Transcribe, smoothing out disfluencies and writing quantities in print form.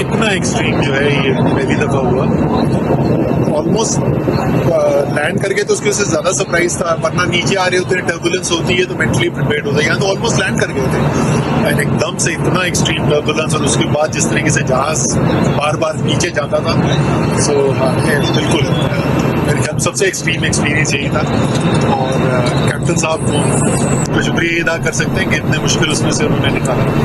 इतना एक्सट्रीम जो है ये पहली दफा हुआ। ऑलमोस्ट लैंड करके तो उसकी वजह से ज्यादा सरप्राइज था, वरना नीचे आ रहे होते हैं, टर्बुलेंस होती है तो मेंटली प्रिपेयर्ड होता है। यहाँ तो ऑलमोस्ट लैंड कर गए थे एंड एकदम से इतना एक्सट्रीम टर्बुलेंस, और उसके बाद जिस तरीके से जहाज बार बार नीचे जाता था। सो बिल्कुल मेरे ख्याल सबसे एक्सट्रीम एक्सपीरियंस यही था। और कैप्टन साहब को शुक्रिया अदा कर सकते हैं कि इतने मुश्किल उसमें से उन्होंने निकाला।